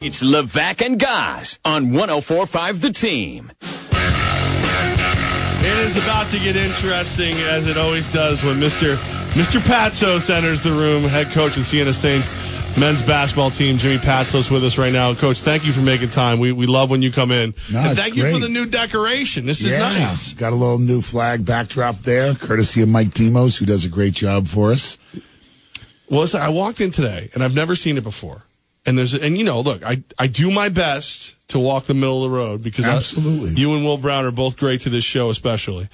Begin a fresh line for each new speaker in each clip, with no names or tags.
It's Levack Goz on 104.5 The Team.
It is about to get interesting, as it always does when Mr. Patsos enters the room, head coach of the Siena Saints men's basketball team. Jimmy Patsos with us right now. Coach, thank you for making time. We love when you come in.
No,
and thank you
great.
for the new decoration. This is nice.
Got a little new flag backdrop there, courtesy of Mike Demos, who does a great job for us.
Well, listen, I walked in today, and I've never seen it before. And look, I do my best to walk the middle of the road because
absolutely,
you and Will Brown are both great to this show, especially.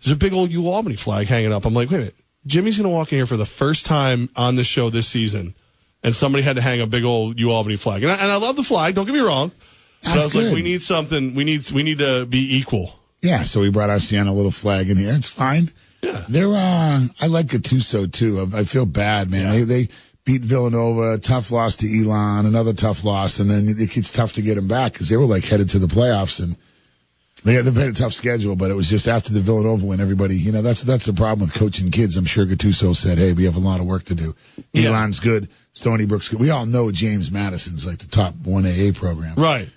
There's a big old U Albany flag hanging up. I'm like, wait a minute, Jimmy's going to walk in here for the first time on this show this season, and somebody had to hang a big old U Albany flag. And I love the flag. Don't get me wrong. But I was
good.
like, we need something. We need to be equal.
Yeah, so we brought our Siena little flag in here. It's fine.
Yeah,
I like Gattuso too. I feel bad, man.
Yeah.
They beat Villanova, tough loss to Elon, another tough loss, and then it's tough to get them back because they were like headed to the playoffs, and they've had a tough schedule. But it was just after the Villanova win, everybody, that's the problem with coaching kids. I'm sure Gattuso said, "Hey, we have a lot of work to do." Yeah. Elon's good, Stony Brook's good. We all know James Madison's like the top 1AA program,
right?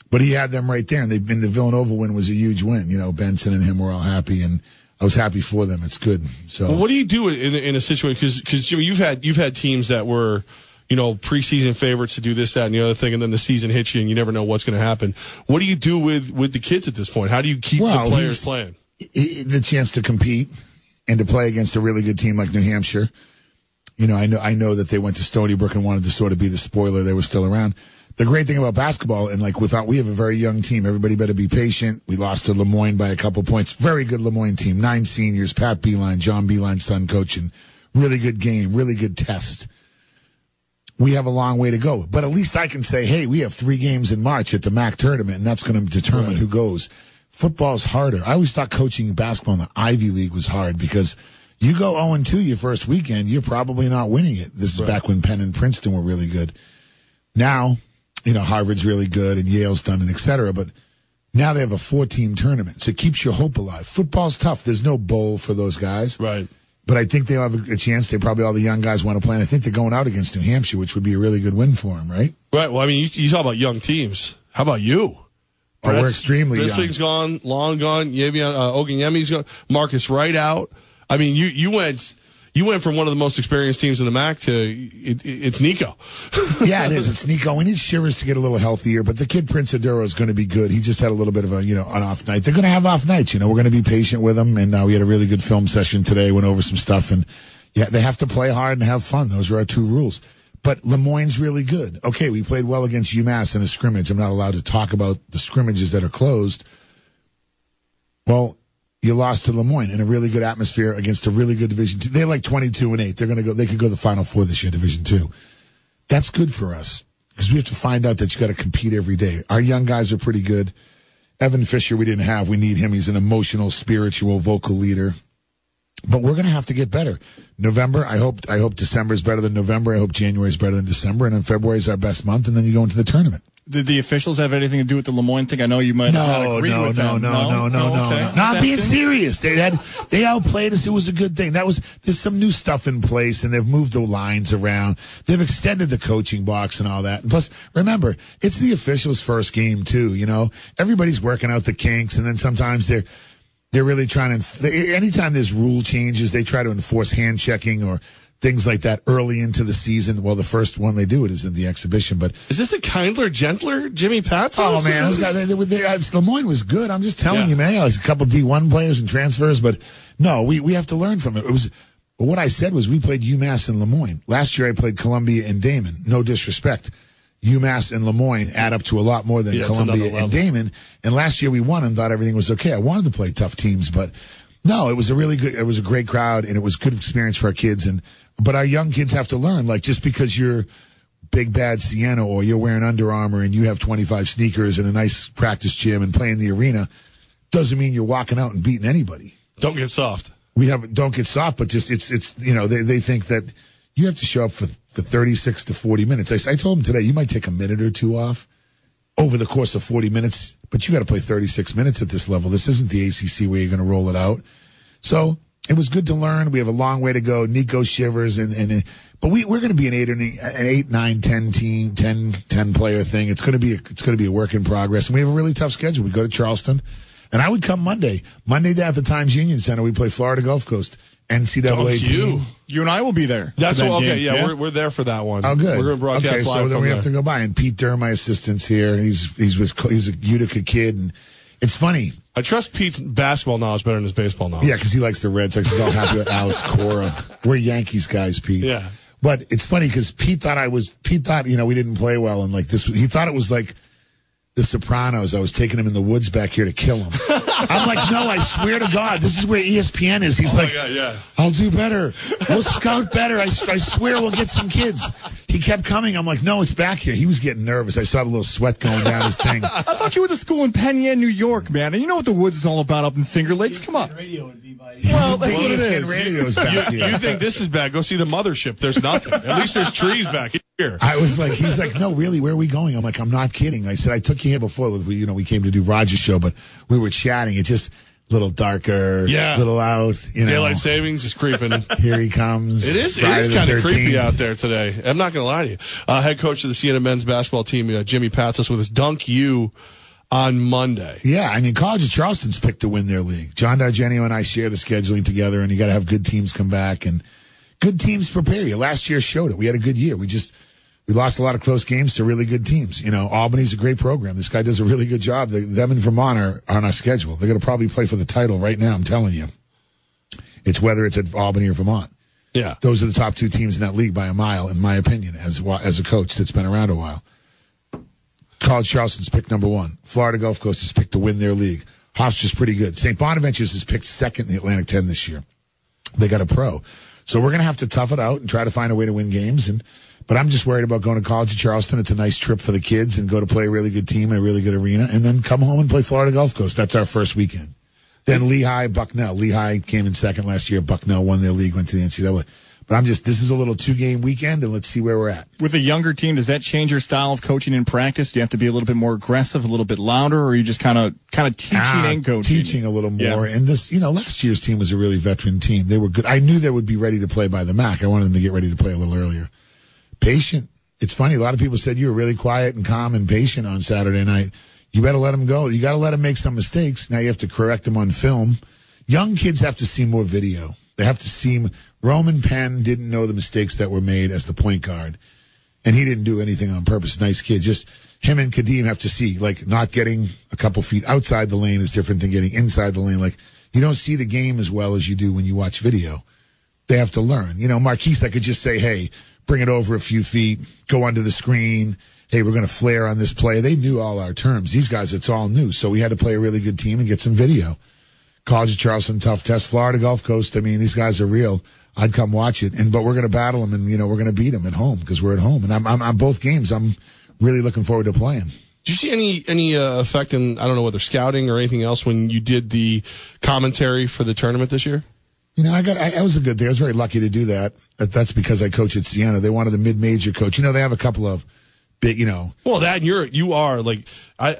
But he had them right there, and the Villanova win was a huge win. Benson and him were all happy, and I was happy for them. It's good. So,
well, what do you do in a situation? Because Jimmy, you've had teams that were, preseason favorites to do this, that, and the other thing, and then the season hits you, and you never know what's going to happen. What do you do with the kids at this point? How do you keep the players playing?
The chance to compete and to play against a really good team like New Hampshire. I know that they went to Stony Brook and wanted to sort of be the spoiler. They were still around. The great thing about basketball, and we have a very young team. Everybody better be patient. We lost to Lemoyne by a couple points. Very good Lemoyne team. 9 seniors, Pat Beeline, John Beeline's son coaching. Really good game, really good test. We have a long way to go. But at least I can say, hey, we have 3 games in March at the MAC tournament, and that's going to determine who goes. Football's harder. I always thought coaching basketball in the Ivy League was hard because you go 0-2 your first weekend, you're probably not winning it. This is back when Penn and Princeton were really good. Now, Harvard's really good and Yale's done it, et cetera. But now they have a 4-team tournament. So it keeps your hope alive. Football's tough. There's no bowl for those guys.
Right. But
I think they'll have a chance. All the young guys want to play. And I think they're going out against New Hampshire, which would be a really good win for them, right?
Right. Well, I mean, you talk about young teams. How about you?
We're extremely young.
Bisping's gone, Long gone, Oganyemi's gone, Marcus Wright out. I mean, you went from one of the most experienced teams in the MAC to it's Nico.
Yeah, it is. It's Nico. We need Shivers to get a little healthier, but the kid Prince Aduro is going to be good. He just had a little bit of an off night. They're going to have off nights. We're going to be patient with them. And we had a really good film session today. Went over some stuff, and they have to play hard and have fun. Those are our 2 rules. But Lemoyne's really good. Okay, we played well against UMass in a scrimmage. I'm not allowed to talk about the scrimmages that are closed. Well, you lost to Lemoyne in a really good atmosphere against a really good Division II. They're like 22-8. They could go to the Final Four this year, Division II. That's good for us because we have to find out that you got to compete every day. Our young guys are pretty good. Evan Fisher, we didn't have. We need him. He's an emotional, spiritual, vocal leader. But we're going to have to get better. November, I hope December is better than November. I hope January is better than December. And then February is our best month. And then you go into the tournament.
Did the officials have anything to do with the Lemoyne thing? I know you might not agree with them.
No. Not being serious. They outplayed us. It was a good thing. There's some new stuff in place, and they've moved the lines around. They've extended the coaching box and all that. And plus, remember, it's the officials' first game too. Everybody's working out the kinks, and then sometimes they're really trying to. Anytime there's rule changes, they try to enforce hand checking or things like that early into the season. Well, the first one they do it is in the exhibition. But
is this a kindler, gentler Jimmy Patsos?
Oh man, those guys, Lemoyne was good. I'm just telling you, man. Like a couple D1 players and transfers, but no, we have to learn from it. What I said was we played UMass and Lemoyne. Last year I played Columbia and Damon. No disrespect. UMass and Lemoyne add up to a lot more than Columbia and Damon. And last year we won and thought everything was okay. I wanted to play tough teams, but no, it was a great crowd and it was a good experience for our kids. But our young kids have to learn, like just because you're big bad Siena or you're wearing Under Armour and you have 25 sneakers and a nice practice gym and playing the arena doesn't mean you're walking out and beating anybody.
Don't get soft.
Don't get soft, but just it's they think that you have to show up for 36 to 40 minutes. I told them today, you might take a minute or two off over the course of 40 minutes, but you got to play 36 minutes at this level. This isn't the ACC where you're going to roll it out. So, it was good to learn. We have a long way to go. Nico Shivers, but we're going to be an 8, 9, 10 team, 10 player thing. It's going to be a work in progress. And we have a really tough schedule. We go to Charleston, and I would come Monday down at the Times Union Center. We play Florida Gulf Coast. NCAA team.
You and I will be there.
That's what, okay. Yeah, we're there for that one.
Oh, good.
We're going to broadcast live.
So then we have to go by. And Pete Durr, my assistant's here. He's a Utica kid, and it's funny.
I trust Pete's basketball knowledge better than his baseball knowledge.
Yeah, because he likes the Red Sox. He's all happy with Alex Cora. We're Yankees guys, Pete.
Yeah.
But it's funny because Pete thought we didn't play well, and like this. He thought it was like The Sopranos. I was taking him in the woods back here to kill him. I'm like, no, I swear to God, this is where ESPN is. He's like,
God, yeah.
I'll do better. We'll scout better. I swear we'll get some kids. He kept coming. I'm like, no, it's back here. He was getting nervous. I saw the little sweat going down his thing.
I thought you went to school in Penn Yan, New York, man. And you know what the woods is all about up in Finger Lakes. Come on. Well, that's what it is.
Radio's back here.
You think this is bad? Go see the mothership. There's nothing. At least there's trees back here.
I was like, he's like, no, really, where are we going? I'm like, I'm not kidding. I said, I took you here before. We came to do Roger's show, but we were chatting. It's just a little darker, little out.
Daylight savings is creeping.
Here he comes.
It is kind of creepy out there today. I'm not going to lie to you. Head coach of the Siena men's basketball team, Jimmy Patsos, with his Dunk U on Monday.
Yeah, I mean, College of Charleston's picked to win their league. John D'Argenio and I share the scheduling together, and you got to have good teams come back, and good teams prepare you. Last year showed it. We had a good year. We lost a lot of close games to really good teams. Albany's a great program. This guy does a really good job. Them and Vermont are on our schedule. They're going to probably play for the title right now, I'm telling you. It's whether it's at Albany or Vermont.
Yeah.
Those are the top two teams in that league by a mile, in my opinion, as a coach that's been around a while. College Charleston's picked number 1. Florida Gulf Coast is picked to win their league. Hofstra's pretty good. St. Bonaventure's is picked second in the Atlantic 10 this year. They got a pro. So we're going to have to tough it out and try to find a way to win games. But I'm just worried about going to College of Charleston. It's a nice trip for the kids and go to play a really good team in a really good arena and then come home and play Florida Gulf Coast. That's our first weekend. Then Lehigh, Bucknell. Lehigh came in second last year. Bucknell won their league, went to the NCAA. But this is a little 2-game weekend, and let's see where we're at.
With a younger team, does that change your style of coaching in practice? Do you have to be a little bit more aggressive, a little bit louder, or are you just kind of teaching and coaching?
Teaching a little more. Yeah. And last year's team was a really veteran team. They were good. I knew they would be ready to play by the MAC. I wanted them to get ready to play a little earlier. Patient. It's funny. A lot of people said you were really quiet and calm and patient on Saturday night. You better let them go. You got to let them make some mistakes. Now you have to correct them on film. Young kids have to see more video. They have to see. Roman Penn didn't know the mistakes that were made as the point guard, and he didn't do anything on purpose. Nice kid. Just him and Kadeem have to see, like, not getting a couple feet outside the lane is different than getting inside the lane. Like, you don't see the game as well as you do when you watch video. They have to learn. Marquise, I could just say, hey, bring it over a few feet, go under the screen. Hey, we're going to flare on this play. They knew all our terms. These guys, it's all new. So we had to play a really good team and get some video. College of Charleston, tough test. Florida Gulf Coast, I mean, these guys are real. I'd come watch it, but we're going to battle them, and we're going to beat them at home because we're at home. And I'm on both games. I'm really looking forward to playing.
Did you see any effect in, I don't know, whether scouting or anything else when you did the commentary for the tournament this year?
I was a good thing. I was very lucky to do that. That's because I coach at Siena. They wanted a mid-major coach. They have a couple of big, Well,
that you are like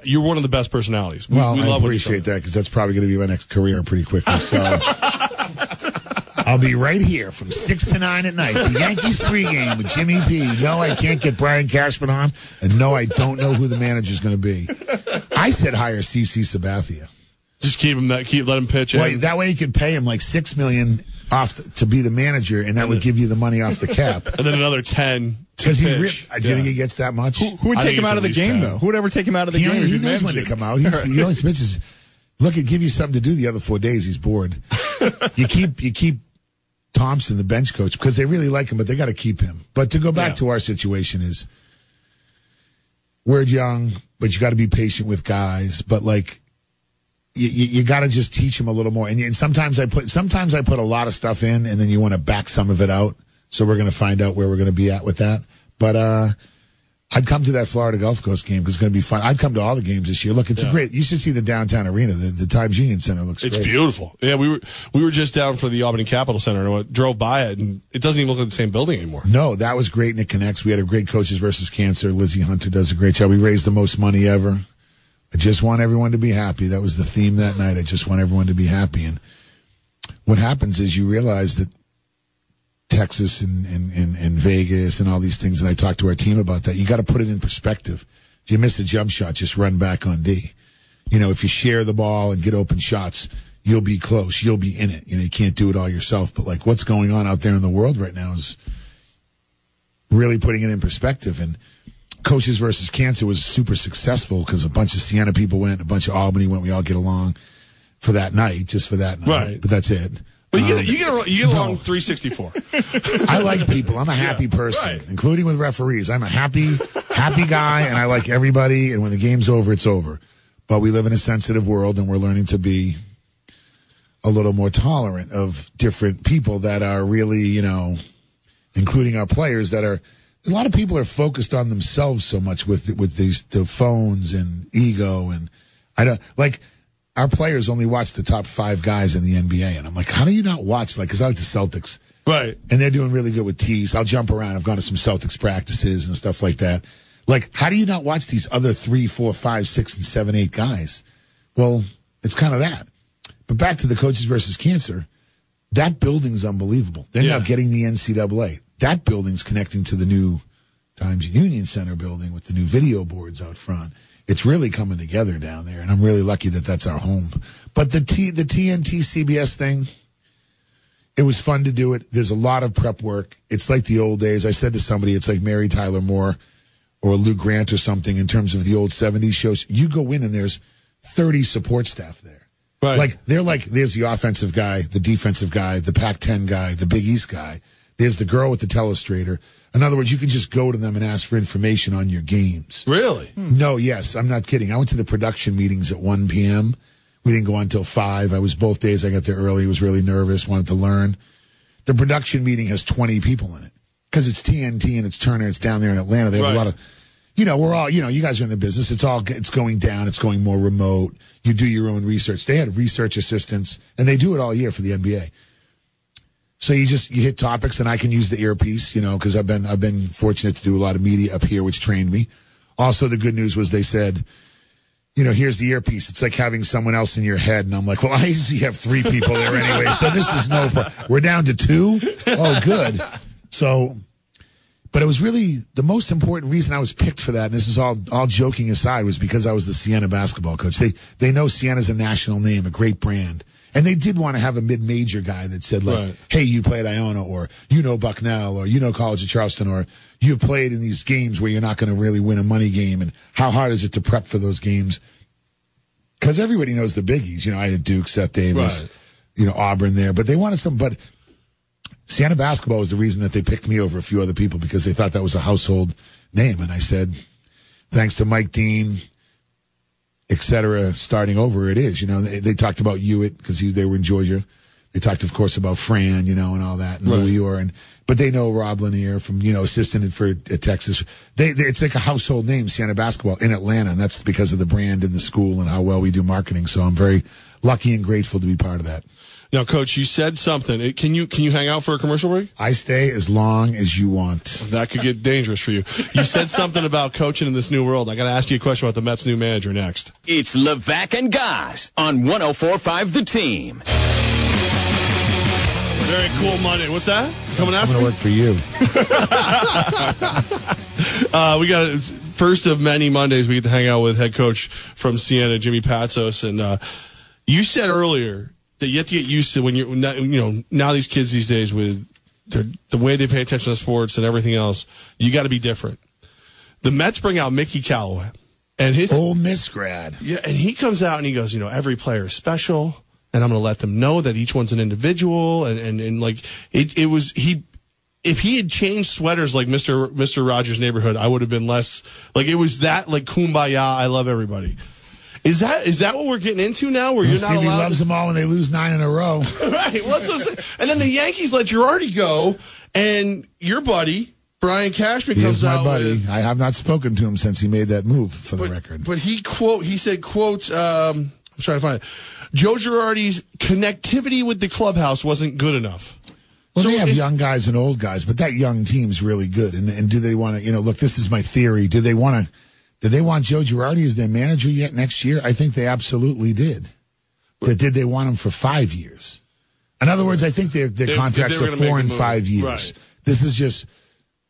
you're one of the best personalities. We
I appreciate that because that's probably going to be my next career pretty quickly. So. I'll be right here from 6 to 9 at night. The Yankees pregame with Jimmy P. No, I can't get Brian Cashman on, and no, I don't know who the manager's going to be. I said hire CC Sabathia.
Just let him pitch.
Well, that way you could pay him like $6 million off to be the manager, and that would give you the money off the cap,
and then another 10.
Because do you think he gets that much?
Who would take him out of the game 10. Though? Who would ever take him out of the game?
He knows when to come out. He only pitches. Look, it give you something to do the other 4 days. He's bored. You keep Thompson, the bench coach, because they really like him, but they got to keep him. But to go back to our situation is, we're young, but you got to be patient with guys. But like, you got to just teach them a little more. And sometimes I put a lot of stuff in, and then you want to back some of it out. So we're going to find out where we're going to be at with that. But I'd come to that Florida Gulf Coast game because it's going to be fun. I'd come to all the games this year. Look, it's great. You should see the downtown arena. The Times Union Center looks great.
It's beautiful. Yeah, we were just down for the Albany Capitol Center and I drove by it, and it doesn't even look like the same building anymore.
No, that was great, and it connects. We had a great Coaches versus Cancer. Lizzie Hunter does a great job. We raised the most money ever. I just want everyone to be happy. That was the theme that night. I just want everyone to be happy. And what happens is you realize that Texas and Vegas and all these things, and I talked to our team about that, you got to put it in perspective. If you miss a jump shot, just run back on D. If you share the ball and get open shots, you'll be close. You'll be in it. You can't do it all yourself. But, like, what's going on out there in the world right now is really putting it in perspective. And Coaches versus Cancer was super successful because a bunch of Siena people went, a bunch of Albany went. We all get along for that night, just for that night.
Right.
But that's it.
But you get along 364.
I like people. I'm a happy person, including with referees. I'm a happy guy, and I like everybody. And when the game's over, it's over. But we live in a sensitive world, and we're learning to be a little more tolerant of different people that are really, including our players that are. A lot of people are focused on themselves so much with the phones and ego, and I don't like. Our players only watch the top 5 guys in the NBA, and I'm like, how do you not watch? Like, because I like the Celtics,
right?
And they're doing really good with tees. I'll jump around. I've gone to some Celtics practices and stuff like that. Like, how do you not watch these other 3, 4, 5, 6, and 7, 8 guys? Well, it's kind of that. But back to the Coaches versus Cancer, that building's unbelievable. They're now getting the NCAA. That building's connecting to the new Times Union Center building with the new video boards out front. It's really coming together down there, and I'm really lucky that that's our home. But the TNT CBS thing, it was fun to do it. There's a lot of prep work. It's like the old days. I said to somebody, it's like Mary Tyler Moore or Lou Grant or something in terms of the old 70s shows. You go in, and there's 30 support staff there.
Right.
There's the offensive guy, the defensive guy, the Pac-10 guy, the Big East guy. There's the girl with the telestrator. In other words, you can just go to them and ask for information on your games.
Really?
No, yes, I'm not kidding. I went to the production meetings at 1 p.m. We didn't go on until 5. I was both days. I got there early. Was really nervous, wanted to learn. The production meeting has 20 people in it because it's TNT and it's Turner. It's down there in Atlanta. They have a lot of, we're all, you guys are in the business. It's going down. It's going more remote. You do your own research. They had research assistants, and they do it all year for the NBA. So you hit topics, and I can use the earpiece, because I've been fortunate to do a lot of media up here, which trained me. Also, the good news was they said, here's the earpiece. It's like having someone else in your head, and I'm like, well, I usually have 3 people there anyway, so this is no problem. We're down to 2? Oh, good. So, but it was really the most important reason I was picked for that, and this is all joking aside, was because I was the Siena basketball coach. They know Siena's a national name, a great brand. And they did want to have a mid-major guy that said, hey, you played Iona, or Bucknell, or College of Charleston, or you've played in these games where you're not going to really win a money game, and how hard is it to prep for those games? Because everybody knows the biggies. I had Duke, Seth Davis, Auburn there. But they wanted but Siena basketball was the reason that they picked me over a few other people because they thought that was a household name. And I said, thanks to Mike Dean, et cetera, starting over, it is. They talked about Hewitt because they were in Georgia. They talked, of course, about Fran, and all that, and Louis Orr. But they know Rob Lanier from, assistant for Texas. It's like a household name, Siena basketball, in Atlanta, and that's because of the brand and the school and how well we do marketing. So I'm very lucky and grateful to be part of that.
Now, Coach, you said something. Can you hang out for a commercial break?
I stay as long as you want.
That could get dangerous for you. You said something about coaching in this new world. I got to ask you a question about the Mets' new manager next.
It's Levack and Goz on 104.5 The Team.
Very cool Monday. What's that? Coming after?
I'm going to work for you.
We got first of many Mondays we get to hang out with head coach from Siena, Jimmy Patsos, and you said earlier that you have to get used to when you're, now these kids these days with the way they pay attention to sports and everything else, you got to be different. The Mets bring out Mickey Callaway, and his
Ole Miss grad.
Yeah, and he comes out and he goes, every player is special, and I'm going to let them know that each one's an individual, and like it was he. If he had changed sweaters like Mr. Rogers' Neighborhood, I would have been less like it was that like kumbaya. I love everybody. Is that what we're getting into now? Where you're not allowed?
He loves them all when they lose 9 in a row.
Right. Well, and then the Yankees let Girardi go, and your buddy Brian Cashman comes out.
He is my buddy. I have not spoken to him since he made that move. For the record,
but he said, I'm trying to find it. Joe Girardi's connectivity with the clubhouse wasn't good enough.
Well, they have young guys and old guys, but that young team's really good. And do they want to? Look, this is my theory. Did they want Joe Girardi as their manager yet next year? I think they absolutely did. But did they want him for 5 years? In other words, I think their contracts are 4 and 5 years.
Right.
This is just,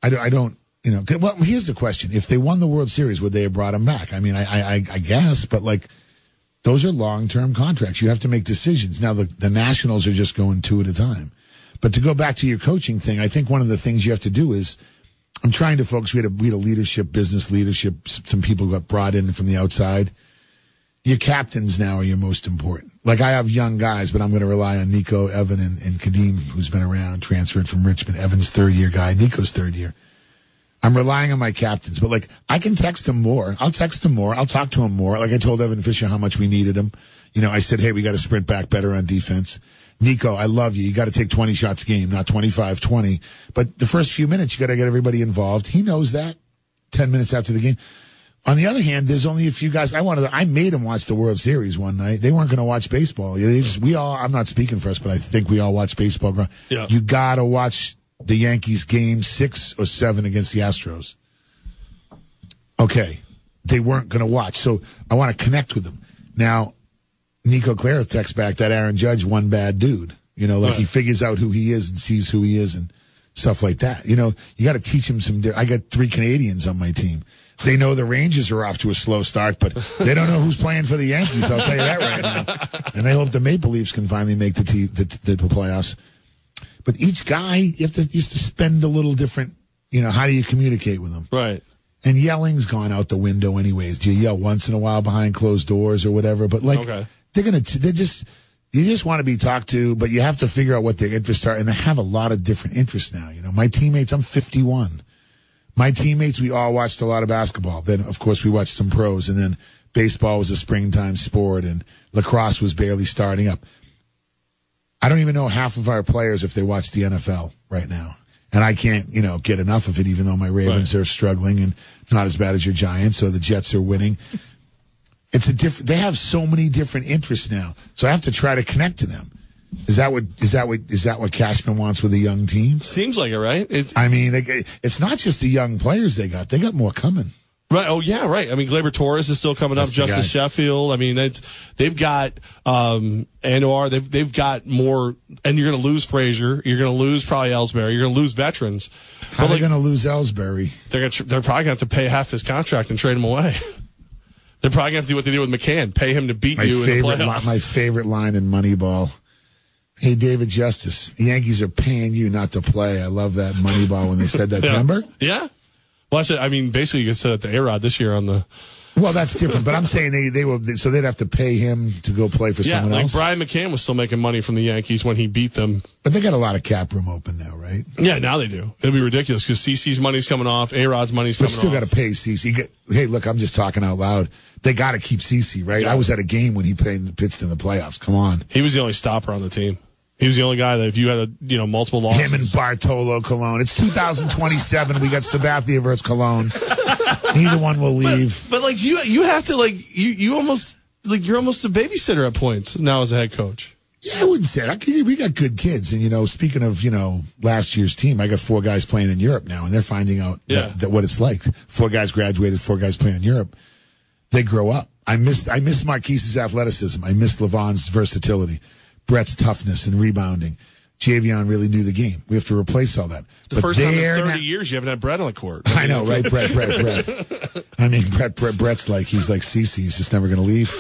I don't, well, here's the question. If they won the World Series, would they have brought him back? I mean, I guess, but like, those are long-term contracts. You have to make decisions. Now, the Nationals are just going 2 at a time. But to go back to your coaching thing, I think one of the things you have to do is, I'm trying to focus. We had a business leadership. Some people got brought in from the outside. Your captains now are your most important. Like, I have young guys, but I'm going to rely on Nico, Evan, and Kadeem, who's been around, transferred from Richmond. Evan's third-year guy. Nico's third year. I'm relying on my captains. But, like, I can text him more. I'll text him more. I'll talk to him more. Like, I told Evan Fisher how much we needed him. I said, hey, we got to sprint back better on defense. Nico, I love you. You got to take 20 shots a game, not 25, 20. But the first few minutes, you got to get everybody involved. He knows that 10 minutes after the game. On the other hand, there's only a few guys. I made them watch the World Series one night. They weren't going to watch baseball. I'm not speaking for us, but I think we all watch baseball.
Yeah.
You got to watch the Yankees game 6 or 7 against the Astros. Okay. They weren't going to watch. So I want to connect with them. Now, Nico Clara texts back that Aaron Judge, one bad dude. He figures out who he is and sees who he is and stuff like that. You got to teach him I got 3 Canadians on my team. They know the Rangers are off to a slow start, but they don't know who's playing for the Yankees. I'll tell you that right now. And they hope the Maple Leafs can finally make the playoffs. But each guy, you have to spend a little different, how do you communicate with them?
Right.
And yelling's gone out the window anyways. Do you yell once in a while behind closed doors or whatever? But you just want to be talked to, but you have to figure out what their interests are. And they have a lot of different interests now. My teammates, I'm 51. My teammates, we all watched a lot of basketball. Then, of course, we watched some pros. And then baseball was a springtime sport and lacrosse was barely starting up. I don't even know half of our players if they watch the NFL right now. And I can't, get enough of it, even though my Ravens are struggling and not as bad as your Giants. So the Jets are winning. They have so many different interests now. So I have to try to connect to them. Is that what Cashman wants with a young team?
Seems like it, right?
It's not just the young players they got more coming.
Right. Oh, yeah, right. I mean, Gleyber Torres is still coming up. Justice Sheffield. I mean, they've got Anwar. They've got more. And you're going to lose Frazier. You're going to lose probably Ellsbury. You're going to lose veterans.
How are they going to lose Ellsbury?
They're probably going to have to pay half his contract and trade him away. They're probably going to have to do what they did with McCann, pay him to beat you in the playoffs.
My favorite line in Moneyball. Hey, David Justice, the Yankees are paying you not to play. I love that Moneyball when they said that.
Yeah.
Remember?
Yeah. Well, basically, you could say that to A-Rod this year on the.
Well, that's different, but I'm saying so they'd have to pay him to go play for someone else.
Brian McCann was still making money from the Yankees when he beat them.
But they got a lot of cap room open now, right?
Yeah, now they do. It'll be ridiculous because CC's money's coming off, A-Rod's money's coming off.
But still got to pay CC. Hey, look, I'm just talking out loud. They got to keep CC, right? Yeah. I was at a game when he pitched in the playoffs. Come on.
He was the only stopper on the team. He was the only guy that if you had multiple losses.
Him and Bartolo Colon. It's 2027. We got Sabathia versus Colon. Neither one will leave.
But you have to you almost you're almost a babysitter at points now as a head coach.
Yeah, I wouldn't say that. We got good kids, and speaking of last year's team, I got 4 guys playing in Europe now, and they're finding out that what it's like. 4 guys graduated, 4 guys playing in Europe. They grow up. I miss Marquise's athleticism. I miss LeVon's versatility. Brett's toughness and rebounding. Javion really knew the game. We have to replace all that.
The first time in 30 years you haven't had Brett on the court.
I know, right? Brett. I mean, Brett's he's like CeCe. He's just never going to leave.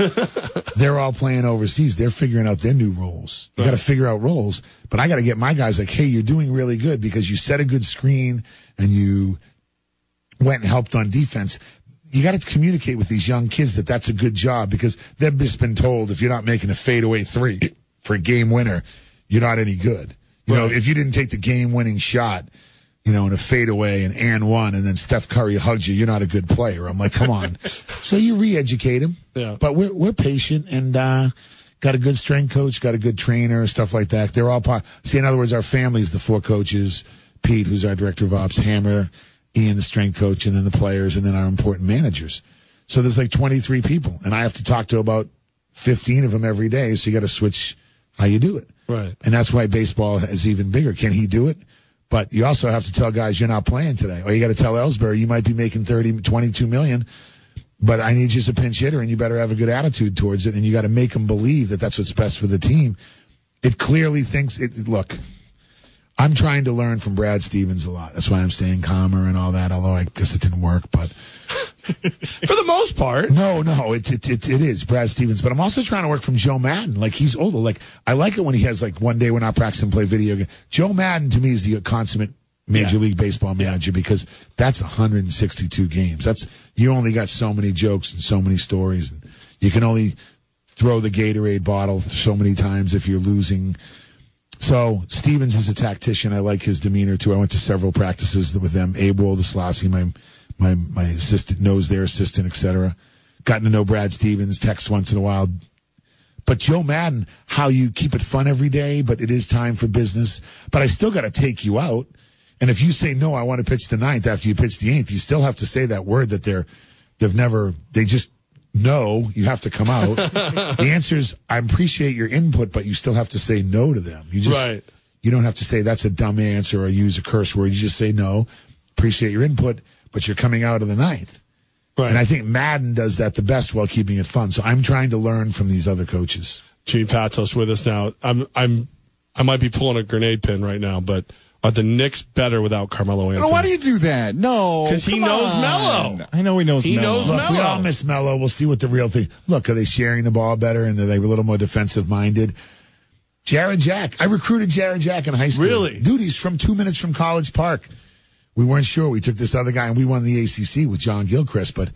They're all playing overseas. They're figuring out their new roles. You got to figure out roles. But I got to get my guys hey, you're doing really good because you set a good screen and you went and helped on defense. You got to communicate with these young kids that that's a good job because they've just been told if you're not making a fadeaway 3 for a game winner, you're not any good. If you didn't take the game-winning shot, in a fadeaway and one, and then Steph Curry hugs you, you're not a good player. I'm like, come on. So you re-educate him. Yeah. But we're patient and got a good strength coach, got a good trainer, stuff like that. They're all part. See, in other words, our family is the 4 coaches. Pete, who's our director of ops, Hammer, Ian, the strength coach, and then the players, and then our important managers. So there's 23 people, and I have to talk to about 15 of them every day. So you got to switch how you do it.
Right.
And that's why baseball is even bigger. Can he do it? But you also have to tell guys you're not playing today. Or you got to tell Ellsbury you might be making 22 million, but I need you as a pinch hitter and you better have a good attitude towards it. And you got to make them believe that that's what's best for the team. It clearly thinks it. Look, I'm trying to learn from Brad Stevens a lot. That's why I'm staying calmer and all that. Although I guess it didn't work, but
for the most part,
no, it is Brad Stevens. But I'm also trying to work from Joe Madden. Like, he's older. Like, I like it when he has, like, one day we're not practicing, play video game. Joe Madden to me is the consummate Major League Baseball manager, because that's 162 games. You only got so many jokes and so many stories, and you can only throw the Gatorade bottle so many times if you're losing. So Stevens is a tactician. I like his demeanor too. I went to several practices with them. Abe Woldeslassie, my assistant, knows their assistant, etc. Gotten to know Brad Stevens, text once in a while. But Joe Madden, how you keep it fun every day, but it is time for business. But I still got to take you out. And if you say, no, I want to pitch the 9th after you pitch the 8th, you still have to say that word that they just no, you have to come out. The answer is, I appreciate your input, but you still have to say no to them. You don't have to say that's a dumb answer or use a curse word. You just say no, appreciate your input, but you're coming out of the 9th. Right. And I think Madden does that the best while keeping it fun. So I'm trying to learn from these other coaches.
Gene Patsos with us now. I might be pulling a grenade pin right now, but are the Knicks better without Carmelo Anthony?
No, why do you do that? No,
because he knows Melo.
I know he knows Melo.
Look, we all miss Melo. We'll see what the real thing. Look, are they sharing the ball better, and are they a little more defensive minded? Jared Jack. I recruited Jared Jack in high school.
Really?
Dude, he's from 2 minutes from College Park. We weren't sure. We took this other guy, and we won the ACC with John Gilchrist, but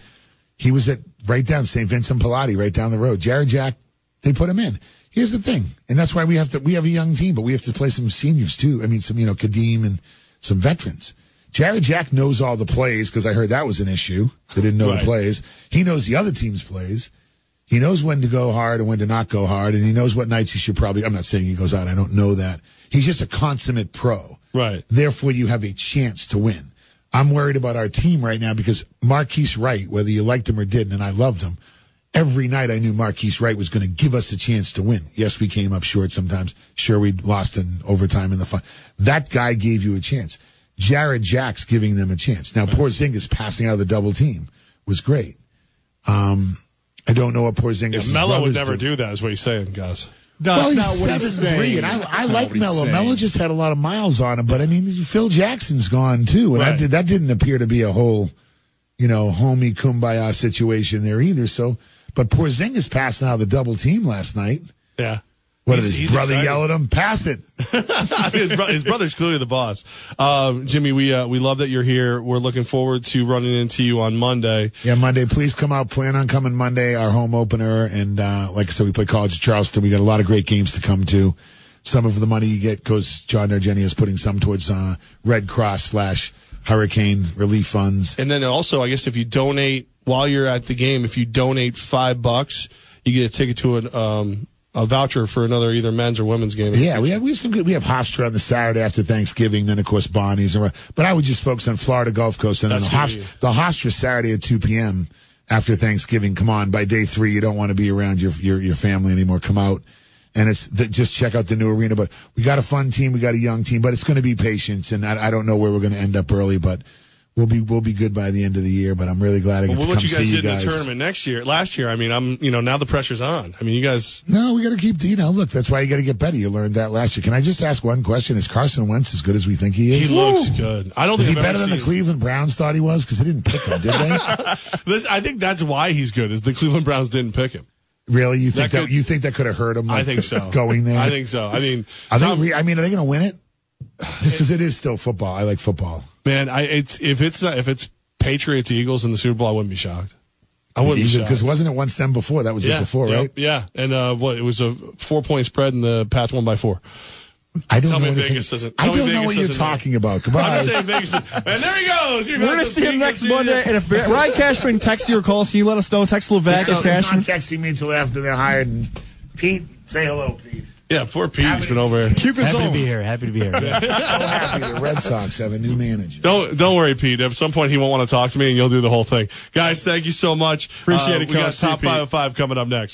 he was at right down St. Vincent Pallotti, right down the road. Jared Jack, they put him in. Here's the thing, and that's why we have a young team, but we have to play some seniors too. I mean, some, Kadeem and some veterans. Jared Jack knows all the plays, because I heard that was an issue. They didn't know the plays. He knows the other team's plays. He knows when to go hard and when to not go hard, and he knows what nights he should probably. I'm not saying he goes out. I don't know that. He's just a consummate pro.
Right.
Therefore, you have a chance to win. I'm worried about our team right now because Marquise Wright, whether you liked him or didn't, and I loved him, every night I knew Marquise Wright was going to give us a chance to win. Yes, we came up short sometimes. Sure, we lost in overtime in the fun. That guy gave you a chance. Jared Jack's giving them a chance. Now, Porzingis passing out of the double team was great. I don't know what Porzingis.
Melo would never do that, is what he's saying, guys.
No,
well,
that's not what he's
7'3", and I like Melo. Melo just had a lot of miles on him, but I mean, Phil Jackson's gone too, and that didn't appear to be a whole, homie kumbaya situation there either. So, but Porzingis passing out of the double team last night.
Yeah.
What did his brother yell at him? Pass it.
I mean, his brother's clearly the boss. Jimmy, we love that you're here. We're looking forward to running into you on Monday.
Yeah, Monday. Please come out. Plan on coming Monday, our home opener. And like I said, we play College of Charleston. We got a lot of great games to come to. Some of the money you get goes, John Nargeni is putting some towards Red Cross / Hurricane relief funds.
And then also, I guess if you donate while you're at the game, if you donate $5, you get a ticket to a voucher for another either men's or women's game.
Yeah, we have some good. We have Hofstra on the Saturday after Thanksgiving. Then of course Bonnie's. But I would just focus on Florida Gulf Coast and then the Hofstra Saturday at 2 p.m. after Thanksgiving. Come on, by day 3 you don't want to be around your family anymore. Come out and just check out the new arena. But we got a fun team. We got a young team. But it's going to be patience. And I don't know where we're going to end up early, but. We'll be good by the end of the year, but I'm really glad I get to come see you guys.
What you guys did in the tournament last year, I mean, now the pressure's on. I mean, you guys.
No, we got to keep, look, that's why you got to get better. You learned that last year. Can I just ask one question? Is Carson Wentz as good as we think he is?
He looks good. I don't think
Is he better than the Cleveland Browns thought he was? Because they didn't pick him, did they?
I think that's why he's good, is the Cleveland Browns didn't pick him.
Really? You think that could have hurt him?
I think so.
Going there?
I think so. I mean,
are they going to win it? Just because it is still football. I like football.
Man, if it's Patriots, Eagles in the Super Bowl, I wouldn't be shocked. I wouldn't be shocked.
Because wasn't it once them before? That was it before, right?
Yeah. And it was a 4-point spread and the Pats won by 4.
I don't know what you're talking about. Goodbye.
I'm just saying Vegas. And there he goes.
We're going to see him next Monday. And if Ryan Cashman texts you or calls, can you let us know? Text Levack Goz Cashman.
He's not texting me until after they're hired. And Pete, say hello, Pete.
Yeah, poor Pete's been over here.
Happy to be here. So
happy the Red Sox have a new manager.
Don't worry, Pete. At some point, he won't want to talk to me, and you'll do the whole thing. Guys, thank you so much.
Appreciate it,
Coach. We got Top 5 of 5 coming up next.